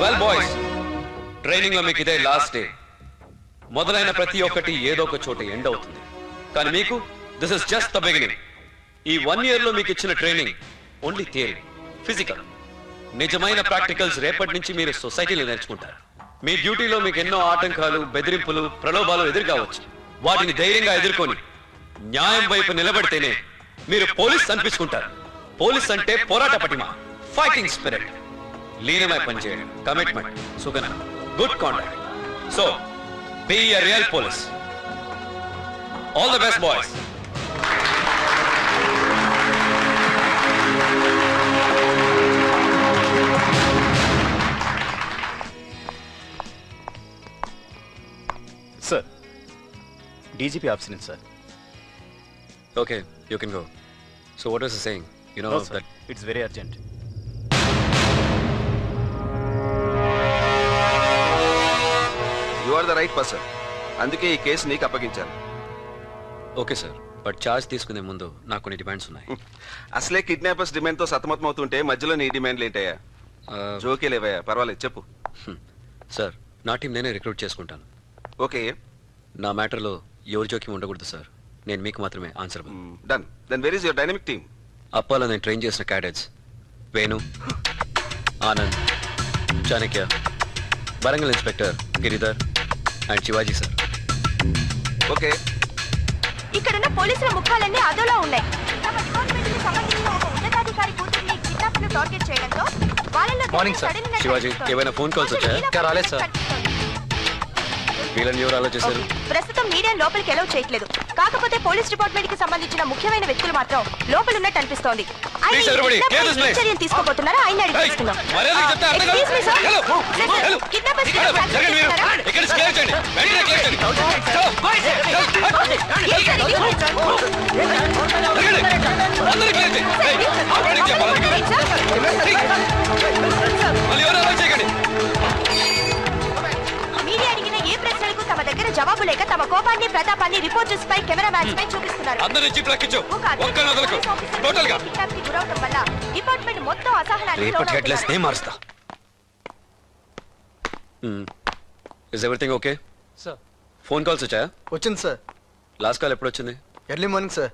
Well boys, training లో మీకు ఇదే లాస్ట్ డే. మొదలైన ప్రతి ఒక్కటి ఏదో ఒక చోట ఎండ్ అవుతుంది. కానీ మీకు this is just the beginning. ఈ 1 year లో మీకు ఇచ్చిన ట్రైనింగ్ ఓన్లీ థియరీ, ఫిజికల్. నిజమైన ప్రాక్టికల్స్ రేపటి నుంచి మీరు సొసైటీలో నేర్చుకుంటారు. మీ డ్యూటీలో మీకు ఎన్నో ఆటంకాలు, బెదిరింపులు, ప్రలోభాలు ఎదురుకావచ్చు. వాటిని ధైర్యంగా ఎదుర్కొని న్యాయం వైపు నిలబడితేనే మీరు పోలీస్ అనిపించుకుంటారు. పోలీస్ అంటే పోరాట పటిమ, ఫైటింగ్ స్పిరిట్, లీనమై పనిచేయడం, కమిట్మెంట్, సుగన, good contact. So be a real police. All the best boys. Sir, DGP absent, sir. Okay, you can go. So what was he saying? You know No, sir. that It's very urgent. You are the right person. అందుకే ఈ case నీకు అప్పగించాను. Okay sir, but charge తీసుకునే ముందు నాకు కొన్ని demands ఉన్నాయి. అసలే kidnappers demand తో సతమతం అవుతుంటే మధ్యలో నీ డిమాండ్లు ఏంటయ్యా? జోకే లేవయ్యా, పర్వాలేదు చెప్పు. సార్, నా టీం నేనే రిక్రూట్ చేసుకుంటాను. ఓకే, నా మ్యాటర్లో ఎవరి జోక్యం ఉండకూడదు సార్. నేను మీకు మాత్రమే answer. Done. Then where is your dynamic team? అప్పాలో నేను ట్రైన్ చేసిన cadets Venu, Anand, Chanakya, Warangal inspector Giridhar and Shivaji sir. Okay, ఇక్కడున్న పోలీసుల ముఖాలన్నీ అదోలా ఉన్నాయి. తమ డిపార్ట్మెంట్కి సంబంధించిన ఒక ఉన్నతాధికారి కూతుర్ని కిడ్నాపర్లు టార్గెట్ చేయడంతో వాళ్ళలో మార్నింగ్ సార్. శివాజీ, ఏమైనా ఫోన్ కాల్స్ వచ్చాయా? ఇంకా రాలేదు సార్. వీళ్ళని ఎవరు ఆలోచిస్తారు? ప్రస్తుతం మీడియా లోపలికి ఎలవ్ చేయట్లేదు. కాకపోతే పోలీస్ డిపార్ట్మెంట్ కి సంబంధించిన ముఖ్యమైన వ్యక్తులు మాత్రం లోపల ఉన్నట్టు అనిపిస్తోంది. చర్యలు తీసుకోబోతున్నారా? ఆయన అడిగి తెలుసుకుందాం. Excuse me, sir. Sir, kidnappers ఇక్కడ క్లియర్ చేయండి. వెంటనే క్లియర్ చేయండి. అందరూ క్లియర్ చేయండి. మళ్ళీ ఎవరు అలౌ చేయకండి. మీడియా అడిగిన ఏ ప్రశ్నలకు తమ దగ్గర జవాబు లేక తమ కోపాన్ని, ప్రతాపాన్ని రిపోర్టర్స్ పై, కెమెరా మ్యాన్స్ పై చూపిస్తున్నారు. అందరూ జీప్ లెక్కించు. ఒక ఒక్కరు వదలకు. టోటల్ గా కిడ్నాప్ కి గురవడం వల్ల డిపార్ట్మెంట్ మొత్తం అసహనానికి రేపటి హెడ్లైన్స్ నే మారుస్తా. Is everything okay? Sir, phone calls వచ్చాయా? వచ్చింది సార్. లాస్ట్ కాల్ ఎప్పుడు వచ్చింది? Early morning sir.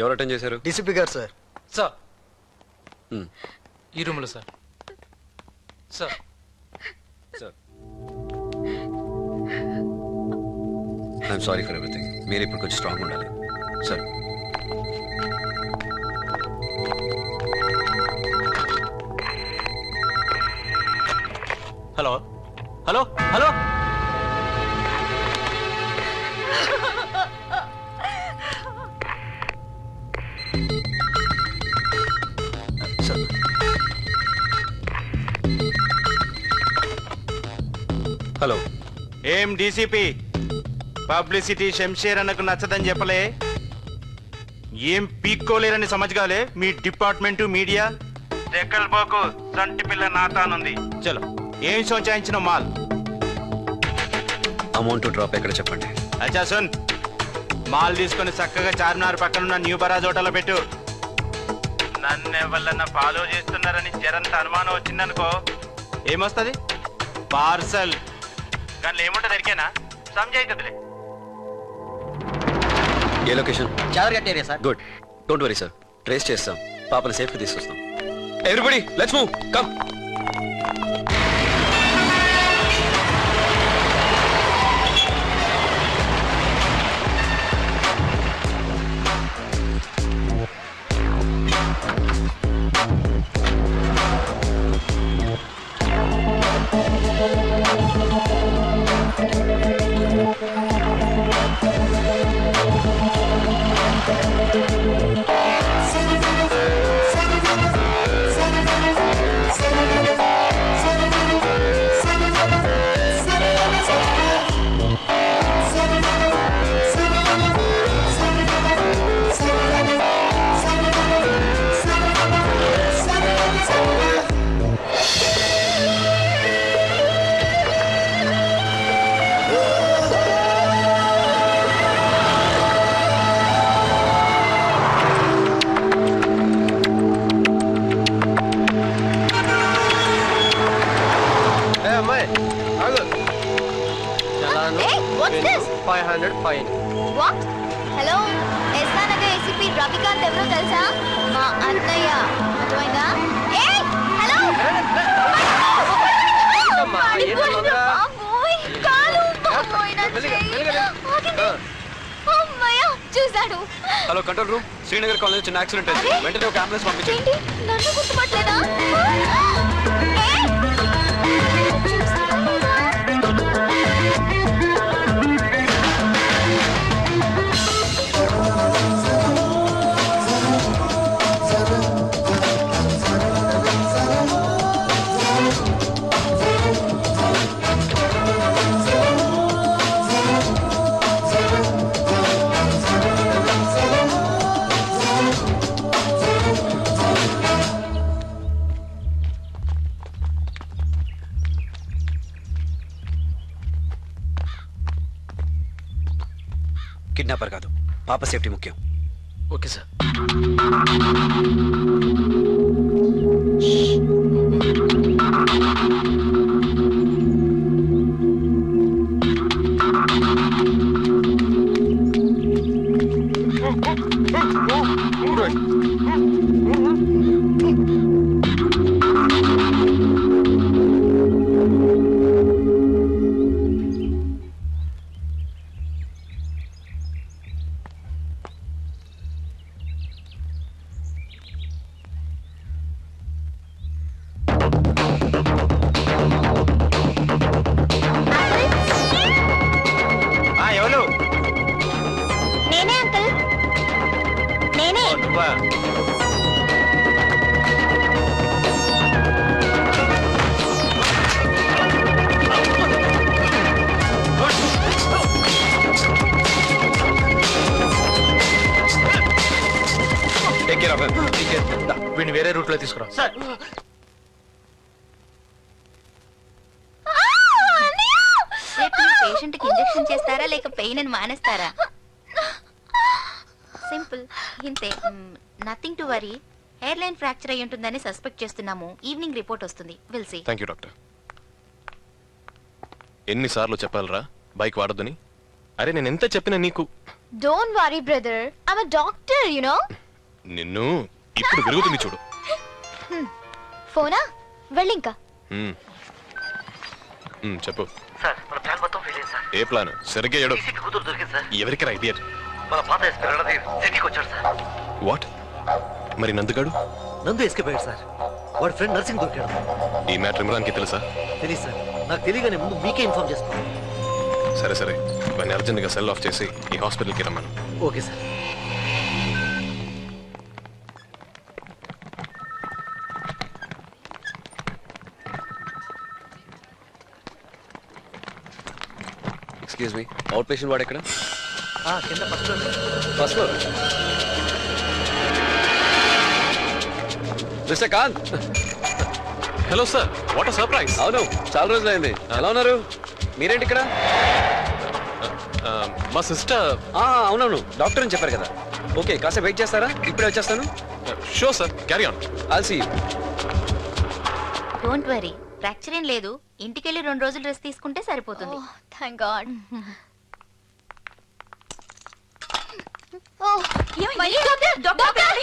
ఎవరు అటెండ్ చేశారు? డీసీపీ గారు సార్. సార్, ఈ రూమ్లో sir. Sir, sir, I'm sorry for everything. మీరు ఇప్పుడు కొంచెం స్ట్రాంగ్ ఉండాలి sir. Hello hello hello. Hello. ఏం డీసీపీ, పబ్లిసిటీ శంషేర్ అన్నకు నచ్చదని చెప్పలే? ఏం పీక్కోలేరని సమజ్గాలే మీ డిపార్ట్మెంటు మీడియా? ఎక్కల్ పోకు, సంటి పిల్ల నాతానుంది. చలో, ఏం సోచాయించిన మాల్? అమౌంట్ డ్రాప్ ఎక్కడ చెప్పండి. అచ్చా సున్, మాల్ తీసుకొని చక్కగా చార్మినార్ పక్కనున్న న్యూ బరాజ్ హోటల్లో పెట్టు. నన్నెవల్లన్నా ఫాలో చేస్తున్నారని జరంత అనుమానం వచ్చిందనుకో, ఏమొస్తుంది? పార్సల్. దాంట్లో ఏముంటుంది ఎరికేనా? సంజాయితదిలే. ఏ location? Chaderghat area sir. Good, don't worry sir, trace చేస్తాం. పాపని సేఫ్ గా తీసుకొస్తాం. Everybody let's move, come. 500 fine. What? Hello, SR Nagar ACP Ravikanth ఎవరో తెలుసా? మా అన్నయ్య. అర్థమైందా? ఏయ్, హలో! ఏంటమ్మా, ఏంటి తొందర? బాబోయ్, కాలు, బాబోయ్, నా చెయ్యి. ఆగండి. అమ్మయ్య, చూశాడు. Hello control room, Srinagar colony చిన్న యాక్సిడెంట్ అయింది. అరే! వెంటనే ఒక అంబులెన్స్ పంపించండి. ఏంటి, నన్ను గుర్తుపట్టలేదా? ఏయ్! కిడ్నాపర్ కాదు, పాప సేఫ్టీ ముఖ్యం. Okay sir. ఎవరు? నేనే అంకుల్, నేనే. నువ్వా? Take care of him. వీడిని వేరే రూట్ లో తీసుకురా. సార్, రేపు మీ పేషెంట్ కి ఇంజెక్షన్ చేస్తారా లేక పెయిన్ అని మానేస్తారా? సింపుల్, ఇంతే. Nothing to worry. Hair line fracture అయి ఉంటుందని సస్పెక్ట్ చేస్తున్నాము. ఈవినింగ్ రిపోర్ట్ వస్తుంది. Will see. Thank you doctor. ఎన్నిసార్లు చెప్పాలరా బైక్ వాడొద్దని? అరే నేను ఎంత చెప్పినా నీకు. Don't worry brother, I'm a doctor, you know. నిన్ను ఇప్పుడు విరుగుతుంది చూడు. ఫోనా? వెళ్ళింకా. మ్మ్. చెప్పు. సార్, మన ప్లాన్ మొత్తం ఫెయిల్ అయింది సార్. ఏ ప్లాన్? సరిగ్గా ఏడు. డీసీపీ కూతురు దొరికింది సార్. ఎవరికి ఐడియా? మన పాత ఎస్పీ రణధీర్ సిటీకి వచ్చాడు సార్. వాట్? మరి నందుగాడు? నందు ఎస్కేప్ అయ్యాడు సార్. వాడి ఫ్రెండ్ నర్సింగ్ దొరికాడు. ఈ మ్యాటర్ ఇమ్రాన్కి తెలుసా? తెలియదు సార్, నాకు తెలియగానే ముందు మీకే ఇన్ఫార్మ్ చేస్తాను. సరే సరే, వాడిని అర్జెంట్గా సెల్ ఆఫ్ చేసి ఈ హాస్పిటల్కి రమ్మను. Okay sir. Excuse me, out patient వాడు ఎక్కడ? కింద first floor. First floor. Mister Kanth. Hello sir, what a surprise. అవును, చాలా రోజులు అయింది. ఎలా ఉన్నారు? మీరేంటి ఇక్కడ? మా సిస్టర్. అవునవును, డాక్టర్ అని చెప్పారు కదా. ఓకే, కాసేపు వెయిట్ చేస్తారా? ఇప్పుడే వచ్చేస్తాను. Sure sir, carry on. I'll see you. Don't worry, fracture ఏం లేదు. ఇంటికెళ్ళి 2 రోజులు రెస్ట్ తీసుకుంటే సరిపోతుంది. Thank God. Doctor!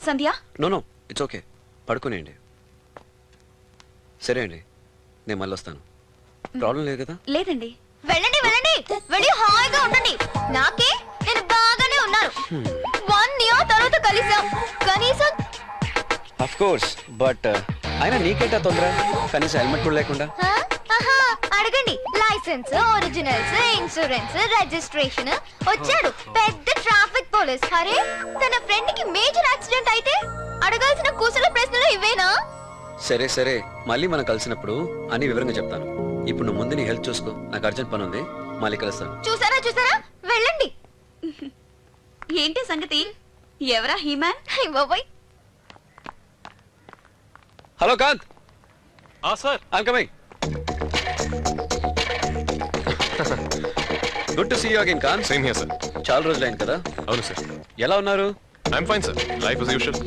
Sandhya, no it's okay, పడుకునేయండి. సరే అండి, నేను మళ్ళీ వస్తాను. ప్రాబ్లం లేదు కదా? లేదండి. వెళ్ళండి వెళ్ళండి, వెళ్ళి హాయిగా ఉండండి. నాకే నేను బాగానే ఉన్నాను. 1 year తర్వాత కలిసాం. కనీసం ఆఫ్ కోర్స్, బట్ అయినా నీకేంటా తొందర? కనీసం హెల్మెట్ కూడా లేకుండా. అడగండి. License, originals, insurance, registration. వచ్చాడు పెద్ద ట్రాఫిక్ పోలీస్. అరే, తన ఫ్రెండ్ కి మేజర్ యాక్సిడెంట్ అయితే అడగాల్సిన కుశల ప్రశ్నలు ఇవేనా? సరే సరే, మళ్ళీ మనం కలిసినప్పుడు అన్ని వివరంగా చెప్తాను. ఇప్పుడు నువ్వు ముందు నీ హెల్త్ చూసుకో. నాకు అర్జెంట్ పని ఉంది, మళ్ళీ కలుస్తాను. చూసారా చూసారా, వెళ్ళండి. ఏంటి సంగతి? ఎవరా హీమాన్? బాబాయ్, hello Kanth, sir I'm coming. Good to see you again Kan. Same here sir. చాలా రోజులైంది కదా. అవును సార్. ఎలా ఉన్నారు? I'm fine sir. Life is usual.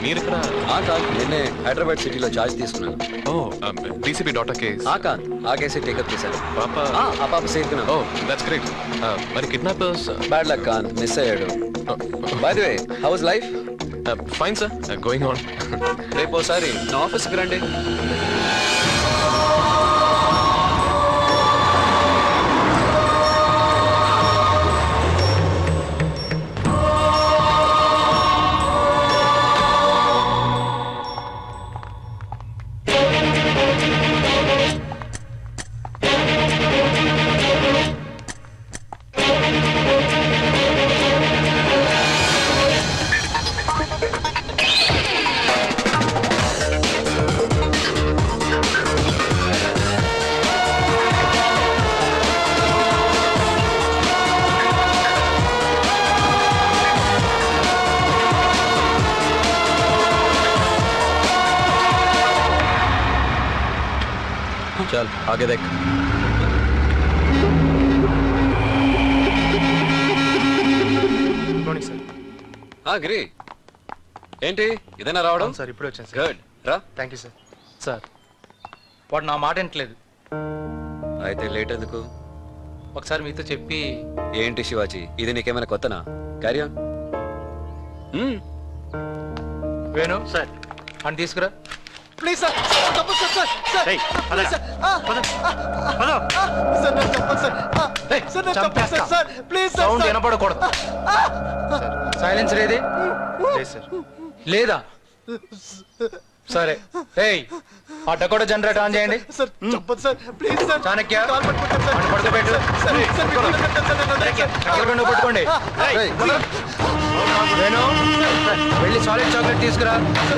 మీరు ఇక్కడ కాన్ నిన్నే హైదరాబాద్ సిటీలో చార్జ్ తీసుకున్నాను. Oh DCP daughter case. Kan ఆ కేసే టేకప్ చేశాను. పాప ఆ పాప సేఫ్గా. Oh that's great. మరి kidnappers bad luck Kan, miss అయ్యాడు. By the way how was life? Fine sir, going on. రేపు ఒకసారి నా ఆఫీస్కి రండి. चल आगे देख. Morning sir. గిరి ఏంటి ఇదేనా రావడం? సార్ ఇప్పుడే వచ్చాను సార్. గుడ్ రా. Thank you sir. సార్ వాడు నా మాట వింటలేదు. అయితే లేట్ ఎందుకు? ఒకసారి మీతో చెప్పి ఏంటి శివాజీ, ఇది నీకేమైనా కొత్తనా? Carry on. వేణు సార్ అని తీసుకురా. ప్లీజ్ సార్, తప్పదు సార్, సార్, ఏయ్, పద. సార్, పద. సార్ నాకు తప్పదు సార్, ఏయ్, సార్ నాకు తప్పదు చంపేస్తా. Sir, please sir, sound sir. వినపడకూడదు. సైలెన్సర్ ఏది? లేదు సార్. లేదా? సరే. ఏయ్ ఆ డకోటా జనరేటర్ ఆన్ చేయండి. సార్ చెప్పదు సార్, ప్లీజ్ సార్. చాణక్య కాలు పట్టుకుంటాను సార్. వాడిని పడుకోబెట్టు. సార్, సార్, మీరు వదిలేయండి సార్, నన్ను వదిలేయండి సార్. ఎక్కడికండి పట్టుకోండి. వేణు వెళ్ళి సాలిడ్ చాక్లెట్ తీసుకురా.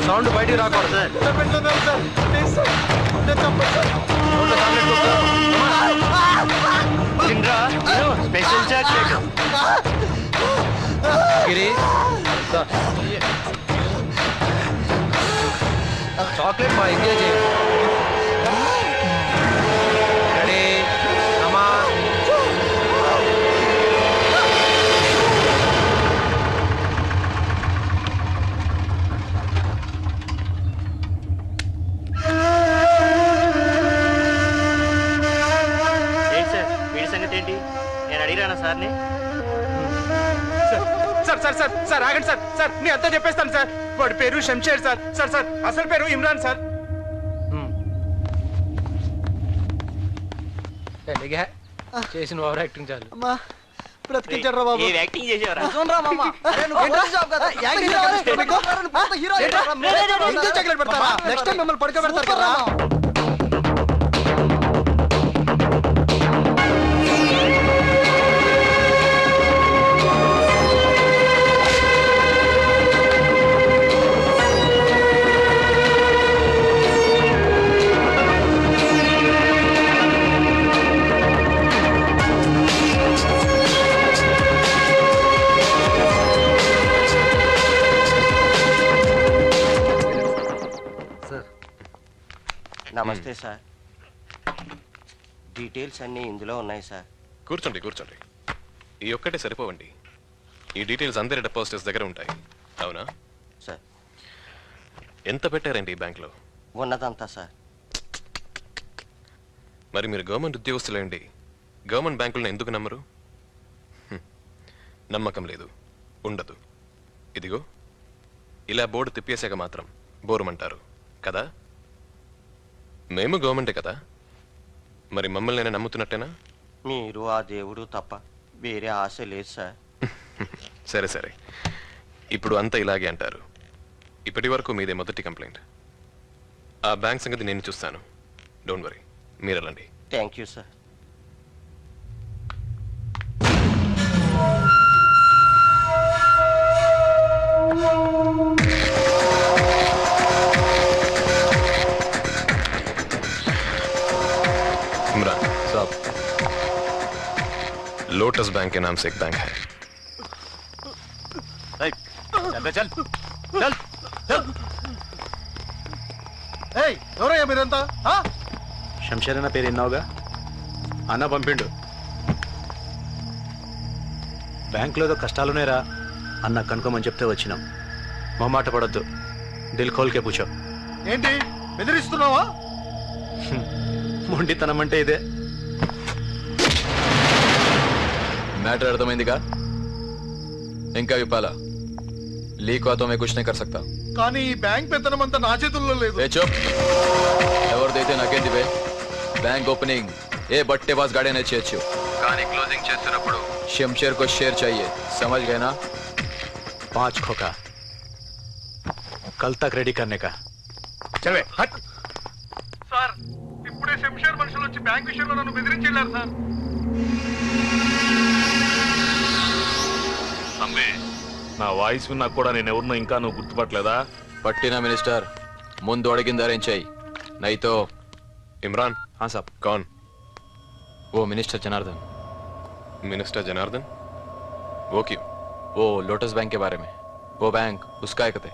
సౌండ్ బయటికి రాకూడదు. సార్, పెట్టుకున్నాను సార్, ప్లీజ్ సార్, నేను చెప్పదు సార్. నోట్లో చాక్లెట్ కొట్టు. Special chocolate. గిరి దా. చాక్లెట్ బాగా ఎంజాయ్ చేయండి. రెడీ కమా. ఏంటి సార్ వీడి సంగతి ఏంటి? నేను అడిగానా సార్ని? సార్ సార్ సార్ సార్ ఆగండి సార్. సార్ నేను అంతా చెప్పేస్తాను సార్. వాడి పేరు శంషేర్ సార్. సార్ సార్ అసలు పేరు ఇమ్రాన్ సార్. ఎలాగే చేసిన ఓవర్ యాక్టింగ్ చాలు. అమ్మా బ్రతికించాడు రా బాబు. యాక్టింగ్ చేసేవారా? చాక్లెట్ పెడతారా? నెక్స్ట్ టైం మిమ్మల్ని పడుకోబెడతారు కదా. నమస్తే సార్. డీటెయిల్స్ అన్నీ ఇందులో ఉన్నాయి సార్. కూర్చోండి కూర్చోండి. ఈ ఒక్కటే సరిపోవండి. ఈ డీటెయిల్స్ అందరి డిపాజిటర్స్ దగ్గర ఉంటాయి. అవునా సార్? ఎంత పెట్టారండి ఈ బ్యాంక్లో? ఉన్నదంతా సార్. మరి మీరు గవర్నమెంట్ ఉద్యోగస్తులేండి, గవర్నమెంట్ బ్యాంకులను ఎందుకు నమ్మరు? నమ్మకం లేదు, ఉండదు. ఇదిగో ఇలా బోర్డు తిప్పేసాక మాత్రం బోరుమంటారు కదా. మేము గవర్నమెంటే కదా, మరి మమ్మల్ని నేను నమ్ముతున్నట్టేనా? మీరు ఆ దేవుడు తప్ప వేరే ఆశ లేదు సార్. సరే సరే, ఇప్పుడు అంతా ఇలాగే అంటారు. ఇప్పటి వరకు మీదే మొదటి కంప్లైంట్. ఆ బ్యాంక్ సంగతి నేను చూస్తాను. డోంట్ వరీ, మీరు వెళ్ళండి. Thank you sir. इमरान साहब, लोटस बैंक के नाम से एक बैंक है. चल चल चल. ఏయ్ ఎవరయ్యా మీరంతా? శంషేర్ అన్న పేరు ఎన్నావుగా? అన్న పంపిండు. బ్యాంకులో ఏదో కష్టాలునేరా అన్న కనుకోమని చెప్తే వచ్చినాం. మా మాట పడొద్దు, దిల్ ఖోల్కే పూచో. ఏంటి బెదిరిస్తున్నావా? మొండితనం అంటే ఇదే. मैटर అర్థమైందిగా? ఇంకా విప్పాలా? లీక్ हुआ तो मैं कुछ नहीं कर सकता. కానీ ఈ బ్యాంక్ పెత్తనం అంతా నా చేతుల్లో లేదు. ఏ చూప్, ఎవరిదైతే నాకేంది బే? బ్యాంక్ ఓపెనింగ్ ఏ బట్టేబాజ్ గాడీనే చేయొచ్చు, కానీ క్లోజింగ్ చేస్తున్నప్పుడు शमशेर को शेर चाहिए, समझ गए ना? 5 खोखा कल तक रेडी करने का. చలవే హట్. సార్ ఇప్పుడే శంషేర్ మనుషులు వచ్చి బ్యాంక్ విషయంలో నన్ను బెదిరించారు సార్. అమ్మే, నా వాయిస్ విన్నా కూడా నేను ఎవరినో ఇంకా నువ్వు గుర్తుపట్టలేదా? పట్టినా మినిస్టర్, ముందు అడిగింది అరేంజ్ చేయి, నైతో. इमरान, हाँ साहब. कौन? वो मिनिस्टर जनार्दन. मिनिस्टर जनार्दन? वो क्यों? वो लोटस बैंक के बारे में. वो बैंक उसका एक थे.